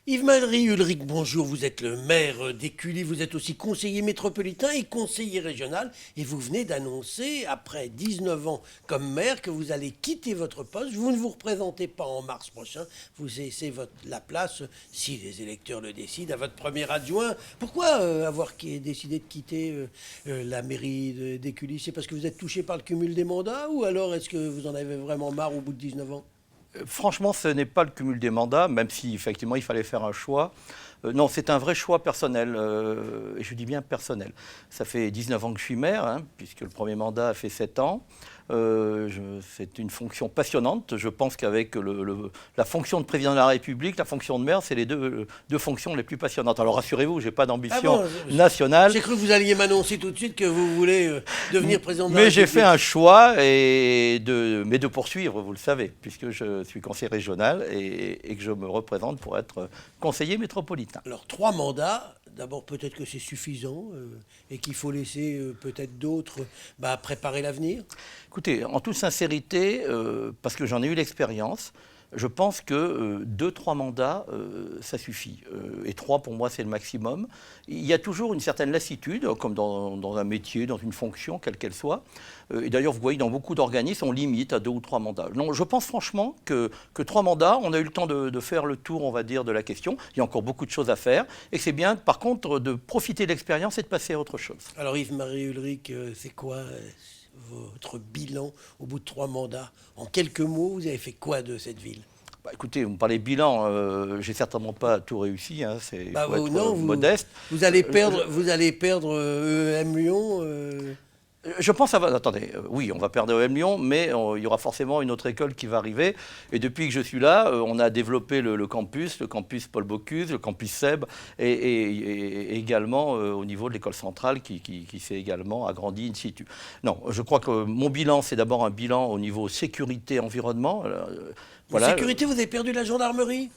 Yves-Marie Ulrich, bonjour, vous êtes le maire d'Écully, vous êtes aussi conseiller métropolitain et conseiller régional et vous venez d'annoncer, après 19 ans comme maire, que vous allez quitter votre poste. Vous ne vous représentez pas en mars prochain, vous laissez la place, si les électeurs le décident, à votre premier adjoint. Pourquoi avoir décidé de quitter la mairie d'Écully? C'est parce que vous êtes touché par le cumul des mandats ou alors est-ce que vous en avez vraiment marre au bout de 19 ans? Franchement, ce n'est pas le cumul des mandats, même si effectivement il fallait faire un choix. Non, c'est un vrai choix personnel, et je dis bien personnel. Ça fait 19 ans que je suis maire, hein, puisque le premier mandat a fait 7 ans. C'est une fonction passionnante. Je pense qu'avec la fonction de président de la République, la fonction de maire, c'est les deux fonctions les plus passionnantes. Alors rassurez-vous, je n'ai pas d'ambition nationale. J'ai cru que vous alliez m'annoncer tout de suite que vous voulez devenir président de la Mais République. j'ai fait un choix mais de poursuivre, vous le savez, puisque je suis conseiller régional et que je me représente pour être conseiller métropolitain. Alors 3 mandats, d'abord peut-être que c'est suffisant et qu'il faut laisser peut-être d'autres préparer l'avenir. Écoutez, en toute sincérité, parce que j'en ai eu l'expérience, je pense que 2-3 mandats, ça suffit. Et 3, pour moi, c'est le maximum. Il y a toujours une certaine lassitude, comme dans un métier, dans une fonction, quelle qu'elle soit. Et d'ailleurs, vous voyez, dans beaucoup d'organismes, on limite à 2 ou 3 mandats. Non, je pense franchement que 3 mandats, on a eu le temps de faire le tour, on va dire, de la question. Il y a encore beaucoup de choses à faire. Et c'est bien, par contre, de profiter de l'expérience et de passer à autre chose. Alors Yves-Marie Ulrich, c'est quoi votre bilan au bout de 3 mandats? En quelques mots, vous avez fait quoi de cette ville? Écoutez, vous me parlez bilan, j'ai certainement pas tout réussi, hein, c'est modeste. Vous allez perdre EM Lyon. Je pense attendez, oui, on va perdre EM Lyon, mais il y aura forcément une autre école qui va arriver. Et depuis que je suis là, on a développé le campus Paul Bocuse, le campus SEB, et également au niveau de l'école centrale qui s'est également agrandi in situ. Non, je crois que mon bilan, c'est d'abord un bilan au niveau sécurité, environnement. Voilà. Sécurité, vous avez perdu la gendarmerie?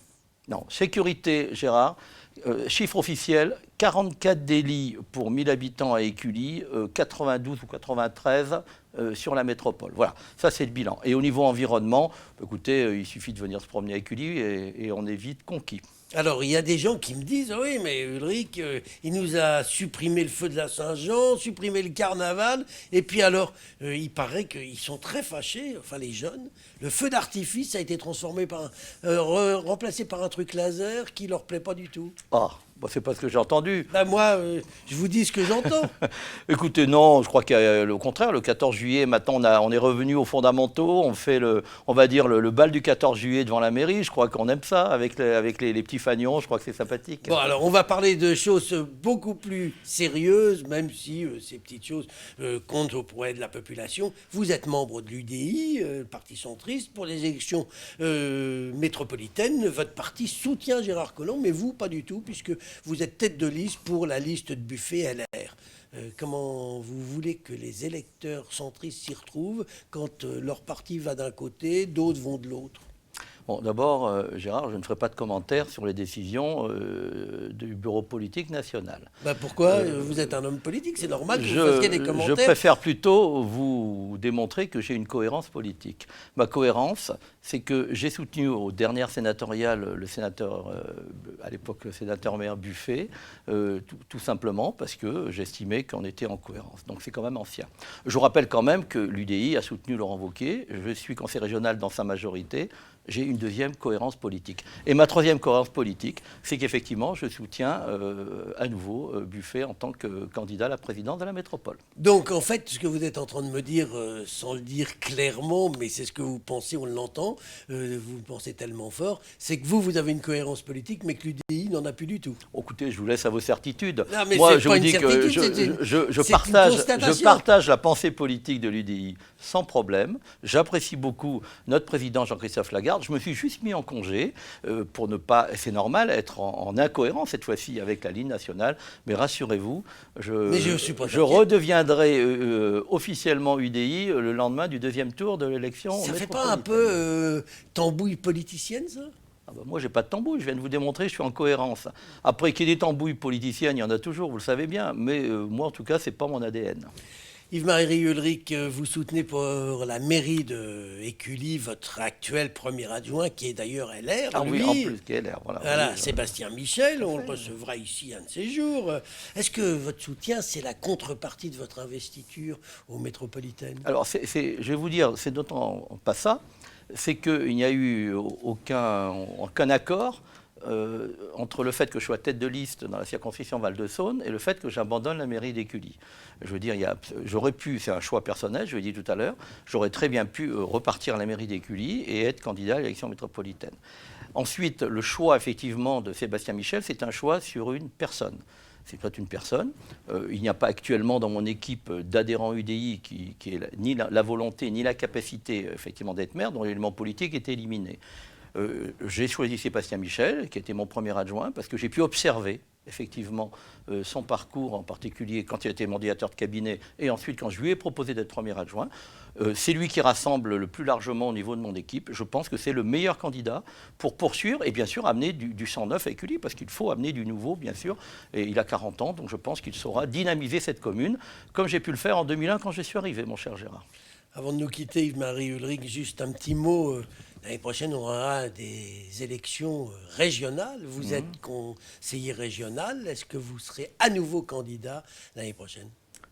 Non, sécurité, Gérard. Chiffre officiel, 44 délits pour 1000 habitants à Écully, 92 ou 93 sur la métropole. Voilà, ça c'est le bilan. Et au niveau environnement, écoutez, il suffit de venir se promener à Écully et on est vite conquis. Alors, il y a des gens qui me disent, oui, mais Ulrich, il nous a supprimé le feu de la Saint-Jean, supprimé le carnaval, et puis alors, il paraît qu'ils sont très fâchés, enfin les jeunes. Le feu d'artifice a été transformé remplacé par un truc laser qui leur plaît pas du tout. Ah, c'est pas ce que j'ai entendu. Moi, je vous dis ce que j'entends. Écoutez, non, je crois qu'au contraire, le 14 juillet, maintenant, on est revenu aux fondamentaux, on fait on va dire le bal du 14 juillet devant la mairie, je crois qu'on aime ça, avec les petits fagnons, je crois que c'est sympathique. Bon, alors, on va parler de choses beaucoup plus sérieuses, même si ces petites choses comptent auprès de la population. Vous êtes membre de l'UDI, Parti centriste, pour les élections métropolitaines. Votre parti soutient Gérard Collomb, mais vous, pas du tout, puisque vous êtes tête de liste pour la liste de Buffet LR. Comment vous voulez que les électeurs centristes s'y retrouvent quand leur parti va d'un côté, d'autres vont de l'autre? Bon, d'abord, Gérard, je ne ferai pas de commentaires sur les décisions du bureau politique national. Pourquoi vous êtes un homme politique, c'est normal que vous fassiez des commentaires. Je préfère plutôt vous démontrer que j'ai une cohérence politique. Ma cohérence, c'est que j'ai soutenu aux dernières sénatoriales le sénateur, à l'époque le sénateur-maire Buffet, tout simplement parce que j'estimais qu'on était en cohérence. Donc c'est quand même ancien. Je vous rappelle quand même que l'UDI a soutenu Laurent Wauquiez. Je suis conseiller régional dans sa majorité. J'ai une deuxième cohérence politique. Et ma troisième cohérence politique, c'est qu'effectivement, je soutiens à nouveau Buffet en tant que candidat à la présidence de la métropole. Donc, en fait, ce que vous êtes en train de me dire, sans le dire clairement, mais c'est ce que vous pensez, on l'entend, vous le pensez tellement fort, c'est que vous avez une cohérence politique, mais que l'UDI n'en a plus du tout. Écoutez, je vous laisse à vos certitudes. Non, mais moi, je vous dis que je partage la pensée politique de l'UDI sans problème. J'apprécie beaucoup notre président Jean-Christophe Lagarde. Je me suis juste mis en congé pour ne pas, c'est normal, être en incohérence cette fois-ci avec la ligne nationale. Mais rassurez-vous, je redeviendrai officiellement UDI le lendemain du deuxième tour de l'élection. Ça ne fait pas un peu tambouille politicienne, ça ? Moi, je n'ai pas de tambouille, je viens de vous démontrer, je suis en cohérence. Après, qu'il y ait des tambouilles politiciennes, il y en a toujours, vous le savez bien. Mais moi, en tout cas, ce n'est pas mon ADN. Yves-Marie Ulrich, vous soutenez pour la mairie de Écully votre actuel premier adjoint, qui est d'ailleurs LR. Ah lui. oui, en plus, qui est LR. Voilà, Oui, Sébastien Michel, on le recevra ici un de ces jours. Est-ce que votre soutien, c'est la contrepartie de votre investiture aux métropolitaines? Alors, je vais vous dire, c'est d'autant pas ça, c'est qu'il n'y a eu aucun accord entre le fait que je sois tête de liste dans la circonscription Val-de-Saône et le fait que j'abandonne la mairie d'Écully. Je veux dire, j'aurais pu, c'est un choix personnel, je l'ai dit tout à l'heure, j'aurais très bien pu repartir à la mairie d'Écully et être candidat à l'élection métropolitaine. Ensuite, le choix effectivement de Sébastien Michel, c'est un choix sur une personne. C'est peut-être une personne. Il n'y a pas actuellement dans mon équipe d'adhérents UDI qui ait ni la volonté ni la capacité effectivement d'être maire, dont l'élément politique est éliminé. J'ai choisi Sébastien Michel, qui était mon premier adjoint, parce que j'ai pu observer effectivement son parcours, en particulier quand il était mandataire de cabinet, et ensuite quand je lui ai proposé d'être premier adjoint. C'est lui qui rassemble le plus largement au niveau de mon équipe. Je pense que c'est le meilleur candidat pour poursuivre et bien sûr amener du sang neuf à Écully, parce qu'il faut amener du nouveau, bien sûr. Et il a 40 ans, donc je pense qu'il saura dynamiser cette commune, comme j'ai pu le faire en 2001 quand je suis arrivé, mon cher Gérard. Avant de nous quitter, Yves-Marie Ulrich, juste un petit mot. L'année prochaine, on aura des élections régionales. Vous êtes conseiller régional. Est-ce que vous serez à nouveau candidat l'année prochaine?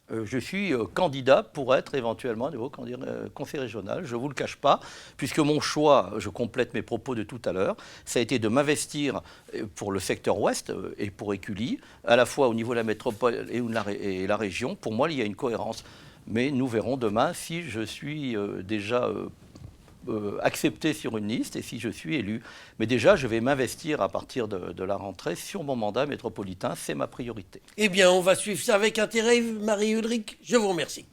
Je suis candidat pour être éventuellement à nouveau conseiller régional. Je ne vous le cache pas, puisque mon choix, je complète mes propos de tout à l'heure, ça a été de m'investir pour le secteur ouest et pour Écully, à la fois au niveau de la métropole et la région. Pour moi, il y a une cohérence. Mais nous verrons demain si je suis déjà accepté sur une liste et si je suis élu. Mais déjà, je vais m'investir à partir de la rentrée sur mon mandat métropolitain. C'est ma priorité. Eh bien, on va suivre ça avec intérêt, Marie Ulrich. Je vous remercie.